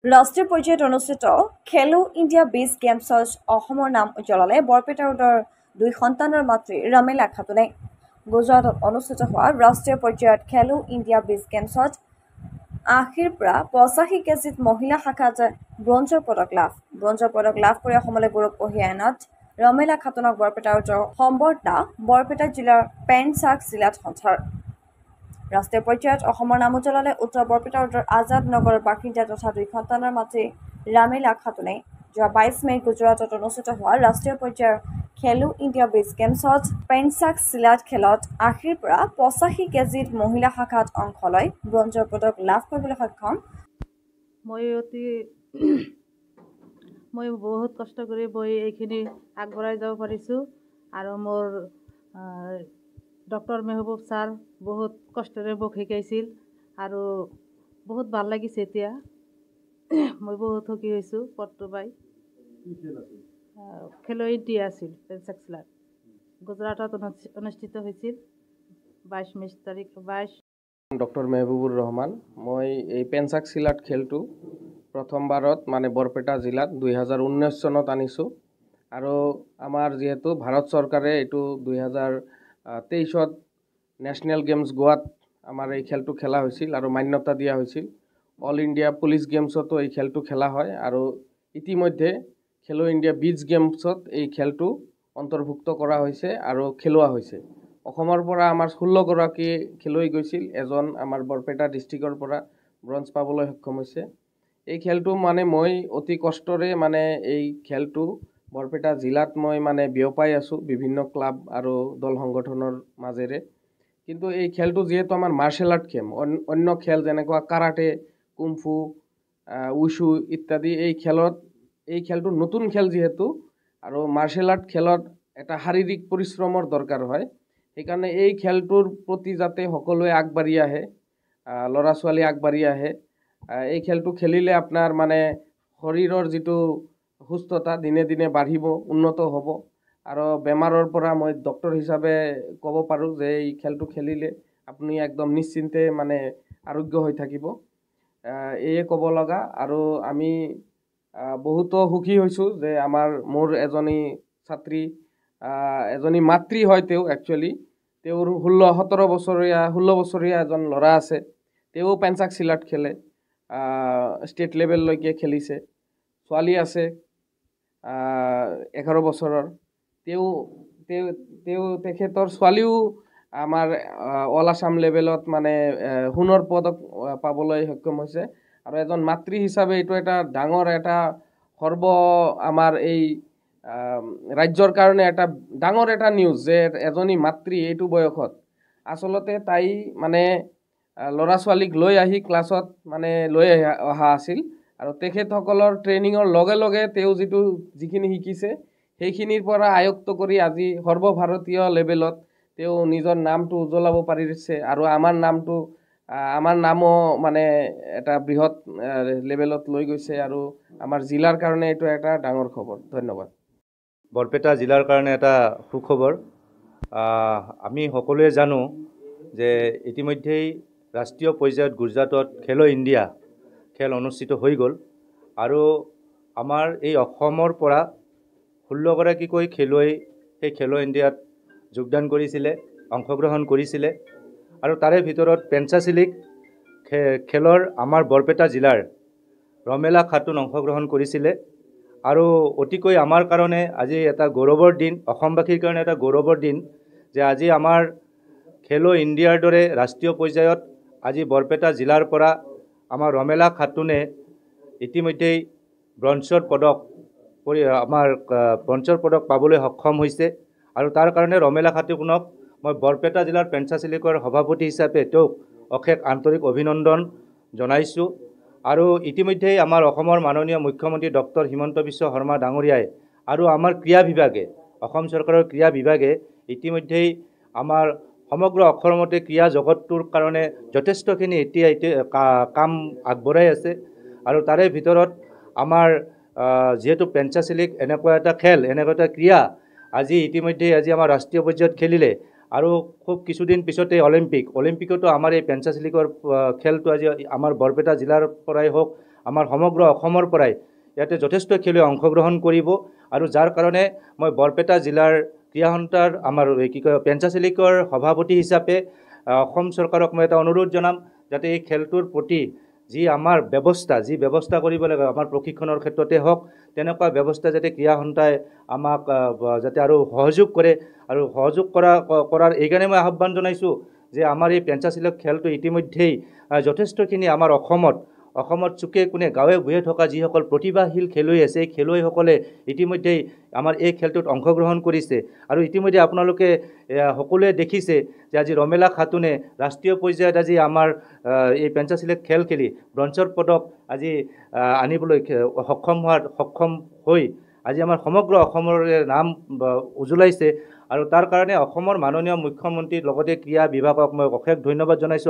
ৰাষ্ট্ৰীয় পৰ্যায়ত অনুষ্ঠিত খেলো ইণ্ডিয়া বেছ গেমছত অসমৰ নাম উজ্বলালে বৰপেটা ৰোডৰ 2 সন্তানৰ মাতৃ ৰমেলা খাতুনে। গুজৰাটত অনুষ্ঠিত হোৱা ৰাষ্ট্ৰীয় পৰ্যায়ত খেলো ইণ্ডিয়া বেছ গেমছত 80ৰ পৰা 85 কেজিত মহিলা শাখাত ব্ৰঞ্জৰ পদক লাভ কৰি অসমলৈ গৌৰৱ কঢ়িয়াই অনাত ৰমেলা খাতুনক বৰপেটা ৰোডৰ সম্বৰ্ধনা বৰপেটা জিলাৰ পেনচাক জিলাত সঞ্চাৰ। ৰাষ্ট্ৰীয় পৰ্যায়ত অসমৰ নাম উজ্বলালে উত্তৰ বৰপেটা ৰোডৰ আজাদ নগৰৰ বাসিন্দা তথা 2 সন্তানৰ মাতৃ ৰামেলা খাতুনে। যোৱা 22 মে'ত গুজৰাটত অনুষ্ঠিত হোৱা ৰাষ্ট্ৰীয় পৰ্যায়ৰ খেলো ইণ্ডিয়া বেছ গেমছত পেনচাক জিলাত খেলত 80ৰ পৰা 85 কেজিত মহিলা শাখাত অংশ লৈ ব্ৰঞ্জৰ পদক লাভ কৰিবলৈ সক্ষম। মই বহুত কষ্ট কৰি এইখিনি আগবঢ়াই যাব পাৰিছোঁ আৰু মোৰ ডক্টৰ মেহবুব ছাৰ বহুত কষ্টৰে মোক শিকাইছিল আৰু বহুত ভাল লাগিছে। এতিয়া মই বহুত সুখী হৈছোঁ। পদটো পাই খেলো ইণ্ডিয়া আছিল পেনচাক জিলাত গুজৰাটত অনুষ্ঠিত হৈছিল 22 ডক্টৰ মেহবুবুৰ ৰহমান। মই এই পেনচাক জিলাত খেলটো প্ৰথমবাৰত মানে বৰপেটা জিলাত 2019 চনত আনিছোঁ আৰু আমাৰ যিহেতু ভাৰত চৰকাৰে এইটো 2023ত নেশ্যনেল গেমছ গোৱাত আমাৰ এই খেলটো খেলা হৈছিল আৰু মান্যতা দিয়া হৈছিল। অল ইণ্ডিয়া পুলিচ গেমছতো এই খেলটো খেলা হয় আৰু ইতিমধ্যে খেলো ইণ্ডিয়া বিচ গেমছত এই খেলটো অন্তৰ্ভুক্ত কৰা হৈছে আৰু খেলোৱা হৈছে। অসমৰ পৰা আমাৰ 16 গৰাকী খেলুৱৈ গৈছিল, এজন আমাৰ বৰপেটা ডিষ্ট্ৰিক্টৰ পৰা ব্ৰঞ্জ পাবলৈ সক্ষম হৈছে। এই খেলটো মানে মই অতি কষ্টৰে মানে এই খেলটো বৰপেটা জিলাত মই মানে বিয়পাই আছোঁ বিভিন্ন ক্লাব আৰু দল সংগঠনৰ মাজেৰে। কিন্তু এই খেলটো যিহেতু আমাৰ মাৰ্চেল আৰ্ট গেম, অন্য খেল যেনেকুৱা কাৰাটে, কুমফু, উইচু ইত্যাদি এই খেলটো নতুন খেল যিহেতু আৰু মাৰ্চেল আৰ্ট খেলত এটা শাৰীৰিক পৰিশ্ৰমৰ দৰকাৰ হয়। সেইকাৰণে এই খেলটোৰ প্ৰতি যাতে সকলোৱে আগবাঢ়ি আহে, ল'ৰা ছোৱালী আগবাঢ়ি আহে। এই খেলটো খেলিলে আপোনাৰ মানে শৰীৰৰ যিটো সুস্থতা দিনে দিনে বাঢ়িব, উন্নত হ'ব আৰু বেমাৰৰ পৰা মই ডক্টৰ হিচাপে ক'ব পাৰোঁ যে এই খেলটো খেলিলে আপুনি একদম নিশ্চিন্তে মানে আৰোগ্য হৈ থাকিব। এয়ে ক'ব লগা। আৰু আমি বহুতো সুখী হৈছোঁ যে মোৰ এজনী ছাত্ৰী, এজনী মাতৃ হয় তেওঁ একচুৱেলি, তেওঁৰ 16 বছৰীয়া এজন ল'ৰা আছে। তেওঁ পেনচাক জিলাত খেলে, ষ্টেট লেভেললৈকে খেলিছে। ছোৱালী আছে 11 বছৰৰ। তেখেতৰ ছোৱালীও আমাৰ অল আছাম লেভেলত মানে সোণৰ পদক পাবলৈ সক্ষম হৈছে। আৰু এজন মাতৃ হিচাপে এইটো এটা ডাঙৰ এটা আমাৰ এই ৰাজ্যৰ কাৰণে এটা ডাঙৰ এটা নিউজ যে এজনী মাতৃ এইটো বয়সত আচলতে তাই মানে ল'ৰা ছোৱালীক লৈ আহি ক্লাছত মানে লৈ অহা আছিল আৰু তেখেতসকলৰ ট্ৰেইনিঙৰ লগে লগে তেওঁ যিখিনি শিকিছে সেইখিনিৰ পৰা আয়ত্ত কৰি আজি সৰ্বভাৰতীয় লেভেলত তেওঁ নিজৰ নামটো উজ্বলাব পাৰিছে আৰু আমাৰ নামো মানে এটা বৃহৎ লেভেলত লৈ গৈছে আৰু আমাৰ জিলাৰ কাৰণে এইটো এটা ডাঙৰ খবৰ। ধন্যবাদ। বৰপেটা জিলাৰ কাৰণে এটা সুখবৰ। আমি সকলোৱে জানো যে ইতিমধ্যেই ৰাষ্ট্ৰীয় পৰ্যায়ত গুজৰাটত খেলো ইণ্ডিয়া খেল অনুষ্ঠিত হৈ গ'ল আৰু আমাৰ এই অসমৰ পৰা 16 গৰাকীকৈ খেলুৱৈ সেই খেলো ইণ্ডিয়াত যোগদান কৰিছিলে, অংশগ্ৰহণ কৰিছিলে আৰু তাৰে ভিতৰত পেনচাচিলিক খেলৰ আমাৰ বৰপেটা জিলাৰ ৰমেলা খাতুন অংশগ্ৰহণ কৰিছিলে। আৰু অতিকৈ আমাৰ কাৰণে আজি এটা গৌৰৱৰ দিন, অসমবাসীৰ কাৰণে এটা গৌৰৱৰ দিন যে আজি আমাৰ খেলো ইণ্ডিয়াৰ দৰে ৰাষ্ট্ৰীয় পৰ্যায়ত আজি বৰপেটা জিলাৰ পৰা আমাৰ ৰমেলা খাতুনে ইতিমধ্যেই ব্ৰঞ্জৰ পদক পাবলৈ সক্ষম হৈছে। আৰু তাৰ কাৰণে ৰমেলা খাতুনক মই বৰপেটা জিলাৰ পেনচাচিলিকৰ সভাপতি হিচাপে তেওঁক অশেষ আন্তৰিক অভিনন্দন জনাইছোঁ। আৰু ইতিমধ্যেই আমাৰ অসমৰ মাননীয় মুখ্যমন্ত্ৰী ডক্টৰ হিমন্ত বিশ্ব শৰ্মা ডাঙৰীয়াই আৰু আমাৰ ক্ৰীড়া বিভাগে, অসম চৰকাৰৰ ক্ৰীড়া বিভাগে ইতিমধ্যেই আমাৰ সমগ্ৰ অসমতে ক্ৰীড়া জগতটোৰ কাৰণে যথেষ্টখিনি এতিয়া কাম আগবঢ়াই আছে। আৰু তাৰে ভিতৰত আমাৰ যিহেতু পেনচাচিলিক এনেকুৱা এটা খেল, এনেকুৱা এটা ক্ৰীড়া আজি ইতিমধ্যেই আমাৰ ৰাষ্ট্ৰীয় পৰ্যায়ত খেলিলে আৰু খুব কিছুদিন পিছতে অলিম্পিকতো আমাৰ এই পেনচাচিলিকৰ খেলটো আজি আমাৰ বৰপেটা জিলাৰ পৰাই হওক আমাৰ সমগ্ৰ অসমৰ পৰাই ইয়াতে যথেষ্ট খেলুৱৈ অংশগ্ৰহণ কৰিব আৰু যাৰ কাৰণে মই বৰপেটা জিলাৰ ক্ৰীড়া সন্থাৰ আমাৰ কি কয় পেঞ্চাচিলিকৰ সভাপতি হিচাপে অসম চৰকাৰক মই এটা অনুৰোধ জনাম যাতে এই খেলটোৰ প্ৰতি যি আমাৰ ব্যৱস্থা কৰিব লাগে আমাৰ প্ৰশিক্ষণৰ ক্ষেত্ৰতে হওক তেনেকুৱা ব্যৱস্থা যাতে ক্ৰীড়া সন্থাই আমাক যাতে আৰু সহযোগ কৰে আৰু সহযোগ কৰাৰ এইকাৰণে মই আহ্বান জনাইছোঁ যে আমাৰ এই পেঞ্চাচিলক খেলটো ইতিমধ্যেই যথেষ্টখিনি আমাৰ অসমত চুকে কোণে গাঁৱে ভূঞে থকা যিসকল প্ৰতিভাশীল খেলুৱৈ আছে এই খেলুৱৈসকলে ইতিমধ্যেই আমাৰ এই খেলটোত অংশগ্ৰহণ কৰিছে আৰু ইতিমধ্যে আপোনালোকে সকলোৱে দেখিছে যে আজি ৰমেলা খাতুনে ৰাষ্ট্ৰীয় পৰ্যায়ত আজি আমাৰ এই পেঞ্চাচিলেট খেল খেলি ব্ৰঞ্জৰ পদক আজি আনিবলৈ সক্ষম হৈ আজি আমাৰ সমগ্ৰ অসমৰ নাম উজ্বলাইছে আৰু তাৰ কাৰণে অসমৰ মাননীয় মুখ্যমন্ত্ৰীৰ লগতে ক্ৰীড়া বিভাগক মই অশেষ ধন্যবাদ জনাইছোঁ।